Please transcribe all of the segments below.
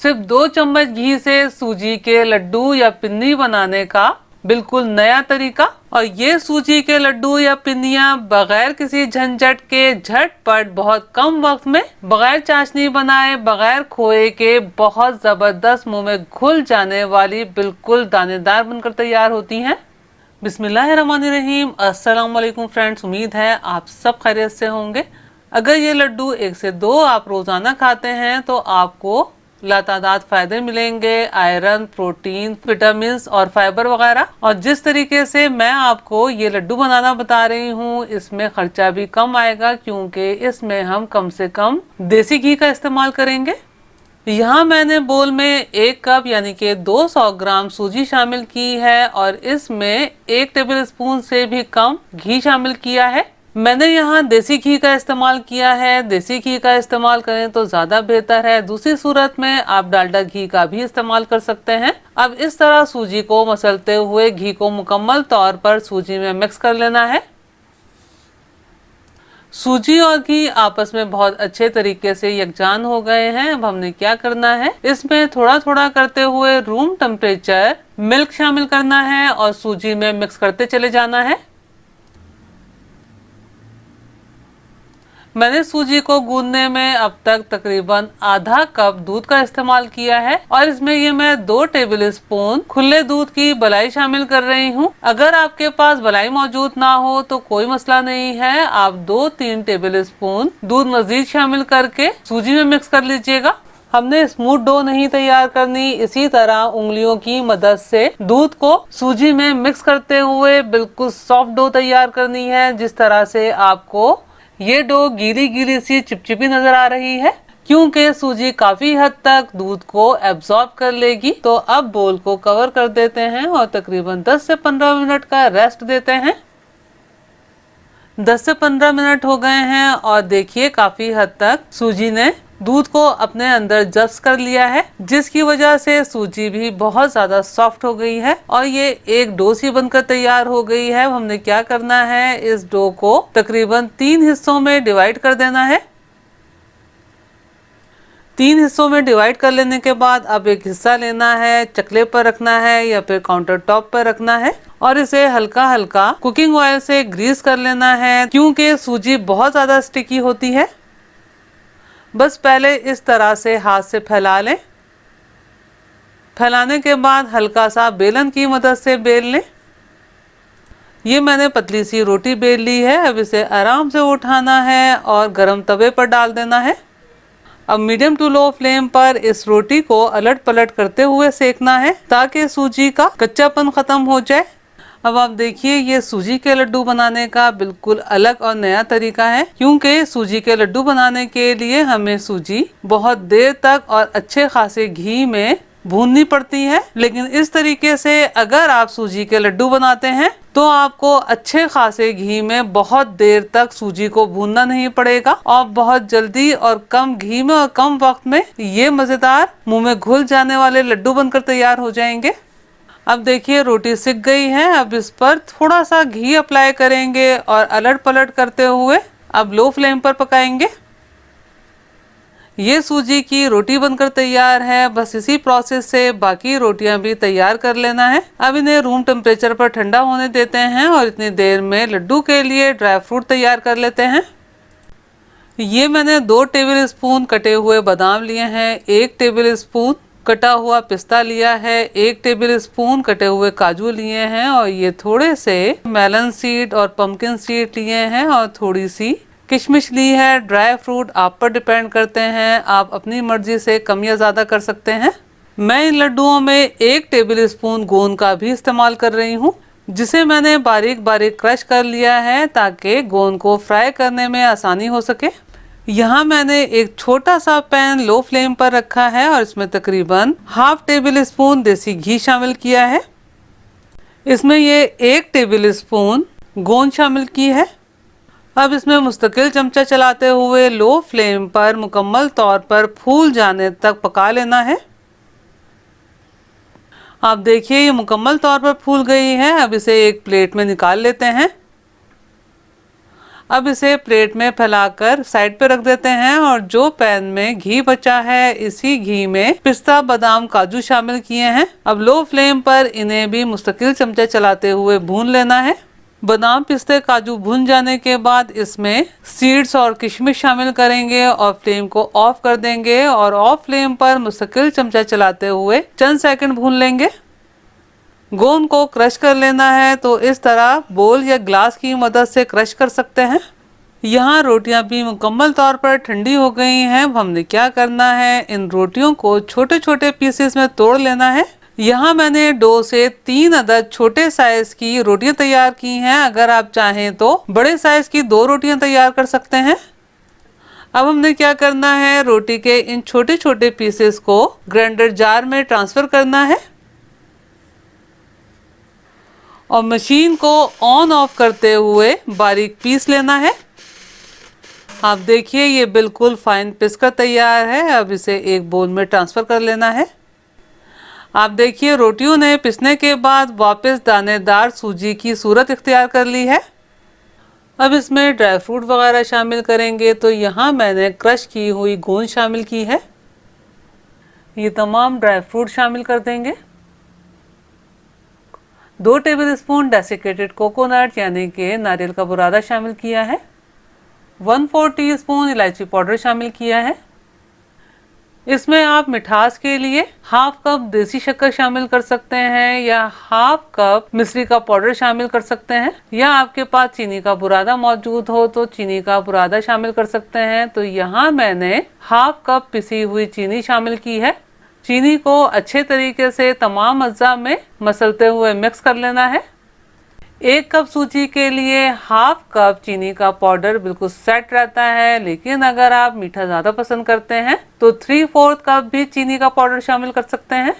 सिर्फ 2 चम्मच घी से सूजी के लड्डू या पिन्नी बनाने का बिल्कुल नया तरीका। और ये सूजी के लड्डू या पिन्नियां बगैर किसी झंझट के झटपट बहुत कम वक्त में बगैर चाशनी बनाए बगैर खोए के बहुत जबरदस्त मुंह में घुल जाने वाली बिल्कुल दानेदार बनकर तैयार होती हैं। बिस्मिल्लाहिर्रहमानिर्रहीम। अस्सलाम वालेकुम फ्रेंड्स, उम्मीद है आप सब खैरियत से होंगे। अगर ये लड्डू 1 से 2 आप रोजाना खाते हैं तो आपको लातादाद फायदे मिलेंगे, आयरन, प्रोटीन, विटामिन और फाइबर वगैरह। और जिस तरीके से मैं आपको ये लड्डू बनाना बता रही हूँ इसमें खर्चा भी कम आएगा, क्योंकि इसमें हम कम से कम देसी घी का इस्तेमाल करेंगे। यहाँ मैंने बोल में 1 कप यानी कि 200 ग्राम सूजी शामिल की है और इसमें 1 टेबल स्पून से भी कम घी शामिल किया है। मैंने यहाँ देसी घी का इस्तेमाल किया है। देसी घी का इस्तेमाल करें तो ज्यादा बेहतर है। दूसरी सूरत में आप डालडा घी का भी इस्तेमाल कर सकते हैं। अब इस तरह सूजी को मसलते हुए घी को मुकम्मल तौर पर सूजी में मिक्स कर लेना है। सूजी और घी आपस में बहुत अच्छे तरीके से यकजान हो गए हैं। अब हमने क्या करना है, इसमें थोड़ा थोड़ा करते हुए रूम टेम्परेचर मिल्क शामिल करना है और सूजी में मिक्स करते चले जाना है। मैंने सूजी को गूंदने में अब तक तकरीबन आधा कप दूध का इस्तेमाल किया है और इसमें ये मैं 2 टेबल स्पून खुले दूध की मलाई शामिल कर रही हूँ। अगर आपके पास मलाई मौजूद ना हो तो कोई मसला नहीं है, आप 2-3 टेबल स्पून दूध मजीद शामिल करके सूजी में मिक्स कर लीजिएगा। हमने स्मूथ डो नहीं तैयार करनी, इसी तरह उंगलियों की मदद से दूध को सूजी में मिक्स करते हुए बिल्कुल सॉफ्ट डो तैयार करनी है। जिस तरह से आपको ये डो गीली गीली सी चिपचिपी नजर आ रही है, क्योंकि सूजी काफी हद तक दूध को एब्जॉर्ब कर लेगी। तो अब बोल को कवर कर देते हैं और तकरीबन 10 से 15 मिनट का रेस्ट देते हैं। 10 से 15 मिनट हो गए हैं और देखिए काफी हद तक सूजी ने दूध को अपने अंदर जब्स कर लिया है, जिसकी वजह से सूजी भी बहुत ज्यादा सॉफ्ट हो गई है और ये एक डो सी बनकर तैयार हो गई है। हमने क्या करना है, इस डो को तकरीबन 3 हिस्सों में डिवाइड कर देना है। 3 हिस्सों में डिवाइड कर लेने के बाद अब एक हिस्सा लेना है, चकले पर रखना है या फिर काउंटर टॉप पर रखना है और इसे हल्का हल्का कुकिंग ऑयल से ग्रीस कर लेना है, क्योंकि सूजी बहुत ज्यादा स्टिकी होती है। बस पहले इस तरह से हाथ से फैला लें। फैलाने के बाद हल्का सा बेलन की मदद से बेल लें। ये मैंने पतली सी रोटी बेल ली है। अब इसे आराम से उठाना है और गरम तवे पर डाल देना है। अब मीडियम टू लो फ्लेम पर इस रोटी को अलट पलट करते हुए सेकना है ताकि सूजी का कच्चापन खत्म हो जाए। अब आप देखिए ये सूजी के लड्डू बनाने का बिल्कुल अलग और नया तरीका है, क्योंकि सूजी के लड्डू बनाने के लिए हमें सूजी बहुत देर तक और अच्छे खासे घी में भूननी पड़ती है। लेकिन इस तरीके से अगर आप सूजी के लड्डू बनाते हैं तो आपको अच्छे खासे घी में बहुत देर तक सूजी को भूनना नहीं पड़ेगा और बहुत जल्दी और कम घी में और कम वक्त में ये मजेदार मुंह में घुल जाने वाले लड्डू बनकर तैयार हो जाएंगे। अब देखिए रोटी सिक गई है। अब इस पर थोड़ा सा घी अप्लाई करेंगे और अलट पलट करते हुए अब लो फ्लेम पर पकाएंगे। ये सूजी की रोटी बनकर तैयार है। बस इसी प्रोसेस से बाकी रोटियां भी तैयार कर लेना है। अब इन्हें रूम टेम्परेचर पर ठंडा होने देते हैं और इतनी देर में लड्डू के लिए ड्राई फ्रूट तैयार कर लेते हैं। ये मैंने 2 टेबल स्पून कटे हुए बादाम लिए हैं, 1 टेबल स्पून कटा हुआ पिस्ता लिया है, 1 टेबल स्पून कटे हुए काजू लिए हैं और ये थोड़े से मेलन सीड और पंपकिन सीड लिए हैं और थोड़ी सी किशमिश ली है। ड्राई फ्रूट आप पर डिपेंड करते हैं, आप अपनी मर्जी से कम या ज्यादा कर सकते हैं। मैं इन लड्डुओं में 1 टेबल स्पून गोंद का भी इस्तेमाल कर रही हूँ, जिसे मैंने बारीक बारीक क्रश कर लिया है ताकि गोंद को फ्राई करने में आसानी हो सके। यहाँ मैंने एक छोटा सा पैन लो फ्लेम पर रखा है और इसमें तकरीबन ½ टेबल स्पून देसी घी शामिल किया है। इसमें ये 1 टेबल स्पून गोंद शामिल की है। अब इसमें मुस्तकिल चमचा चलाते हुए लो फ्लेम पर मुकम्मल तौर पर फूल जाने तक पका लेना है। आप देखिए ये मुकम्मल तौर पर फूल गई है। अब इसे एक प्लेट में निकाल लेते हैं। अब इसे प्लेट में फैलाकर साइड पे रख देते हैं और जो पैन में घी बचा है इसी घी में पिस्ता, बादाम, काजू शामिल किए हैं। अब लो फ्लेम पर इन्हें भी मुस्तकिल चमचे चलाते हुए भून लेना है। बादाम, पिस्ते, काजू भून जाने के बाद इसमें सीड्स और किशमिश शामिल करेंगे और फ्लेम को ऑफ कर देंगे और ऑफ फ्लेम पर मुस्तकिल चमचा चलाते हुए चंद सेकंड भून लेंगे। गोंद को क्रश कर लेना है तो इस तरह बोल या ग्लास की मदद से क्रश कर सकते हैं। यहाँ रोटियां भी मुकम्मल तौर पर ठंडी हो गई हैं। अब हमने क्या करना है, इन रोटियों को छोटे छोटे पीसेस में तोड़ लेना है। यहाँ मैंने 2 से 3 अदद छोटे साइज की रोटियां तैयार की हैं। अगर आप चाहें तो बड़े साइज की 2 रोटियां तैयार कर सकते हैं। अब हमने क्या करना है, रोटी के इन छोटे छोटे पीसेस को ग्राइंडर जार में ट्रांसफर करना है और मशीन को ऑन ऑफ करते हुए बारीक पीस लेना है। आप देखिए ये बिल्कुल फाइन पिस कर तैयार है। अब इसे एक बोल में ट्रांसफर कर लेना है। आप देखिए रोटियों ने पिसने के बाद वापस दानेदार सूजी की सूरत इख्तियार कर ली है। अब इसमें ड्राई फ्रूट वगैरह शामिल करेंगे तो यहाँ मैंने क्रश की हुई गोंद शामिल की है। ये तमाम ड्राई फ्रूट शामिल कर देंगे। 2 टेबलस्पून डेसिकेटेड कोकोनट यानी कि नारियल का बुरादा शामिल किया है। 1/4 टीस्पून इलायची पाउडर शामिल किया है। इसमें आप मिठास के लिए हाफ कप देसी शक्कर शामिल कर सकते हैं या हाफ कप मिश्री का पाउडर शामिल कर सकते हैं, या आपके पास चीनी का बुरादा मौजूद हो तो चीनी का बुरादा शामिल कर सकते हैं। तो यहाँ मैंने हाफ कप पिसी हुई चीनी शामिल की है। चीनी को अच्छे तरीके से तमाम अज्जा में मसलते हुए मिक्स कर लेना है। 1 कप सूजी के लिए हाफ कप चीनी का पाउडर बिल्कुल सेट रहता है, लेकिन अगर आप मीठा ज़्यादा पसंद करते हैं तो 3/4 कप भी चीनी का पाउडर शामिल कर सकते हैं।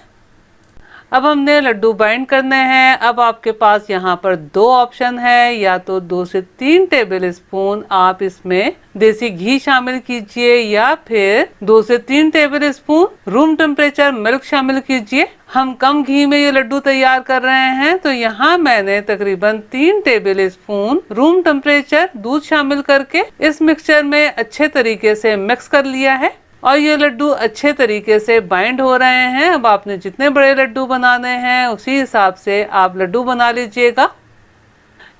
अब हमने लड्डू बाइंड करने हैं। अब आपके पास यहाँ पर 2 ऑप्शन है, या तो 2 से 3 टेबलस्पून आप इसमें देसी घी शामिल कीजिए या फिर 2 से 3 टेबलस्पून रूम टेम्परेचर मिल्क शामिल कीजिए। हम कम घी में ये लड्डू तैयार कर रहे हैं तो यहाँ मैंने तकरीबन 3 टेबलस्पून रूम टेम्परेचर दूध शामिल करके इस मिक्सचर में अच्छे तरीके से मिक्स कर लिया है और ये लड्डू अच्छे तरीके से बाइंड हो रहे हैं। अब आपने जितने बड़े लड्डू बनाने हैं उसी हिसाब से आप लड्डू बना लीजिएगा।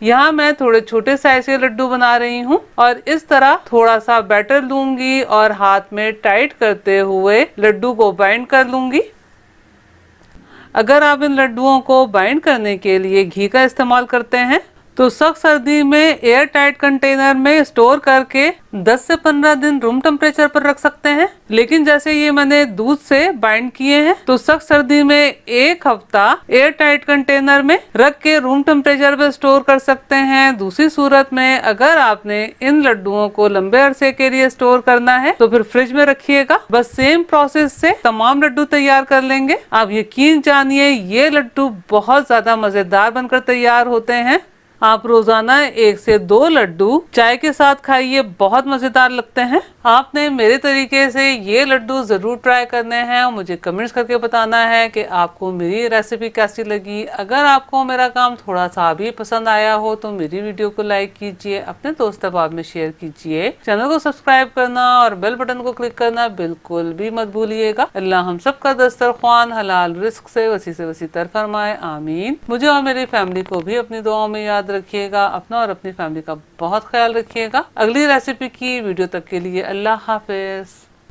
यहाँ मैं थोड़े छोटे साइज के लड्डू बना रही हूँ और इस तरह थोड़ा सा बैटर लूंगी और हाथ में टाइट करते हुए लड्डू को बाइंड कर लूंगी। अगर आप इन लड्डुओं को बाइंड करने के लिए घी का इस्तेमाल करते हैं तो सख्त सर्दी में एयर टाइट कंटेनर में स्टोर करके 10 से 15 दिन रूम टेम्परेचर पर रख सकते हैं। लेकिन जैसे ये मैंने दूध से बाइंड किए हैं तो सख्त सर्दी में 1 हफ्ता एयर टाइट कंटेनर में रख के रूम टेम्परेचर पर स्टोर कर सकते हैं। दूसरी सूरत में अगर आपने इन लड्डुओं को लंबे अरसे के लिए स्टोर करना है तो फिर फ्रिज में रखिएगा। बस सेम प्रोसेस से तमाम लड्डू तैयार कर लेंगे। आप यकीन जानिए ये लड्डू बहुत ज्यादा मजेदार बनकर तैयार होते हैं। आप रोजाना 1 से 2 लड्डू चाय के साथ खाइए, बहुत मजेदार लगते हैं। आपने मेरे तरीके से ये लड्डू जरूर ट्राई करने हैं और मुझे कमेंट्स करके बताना है कि आपको मेरी रेसिपी कैसी लगी। अगर आपको मेरा काम थोड़ा सा भी पसंद आया हो तो मेरी वीडियो को लाइक कीजिए, अपने दोस्त अहबाब में शेयर कीजिए, चैनल को सब्सक्राइब करना और बेल बटन को क्लिक करना बिल्कुल भी मत भूलिएगा। अल्लाह हम सब का दस्तरख्वान हलाल रिस्क से वसी तर फरमाए, आमीन। मुझे और मेरी फैमिली को भी अपनी दुआओं में याद रखिएगा। अपना और अपनी फैमिली का बहुत ख्याल रखिएगा। अगली रेसिपी की वीडियो तक के लिए अल्लाह हाफिज।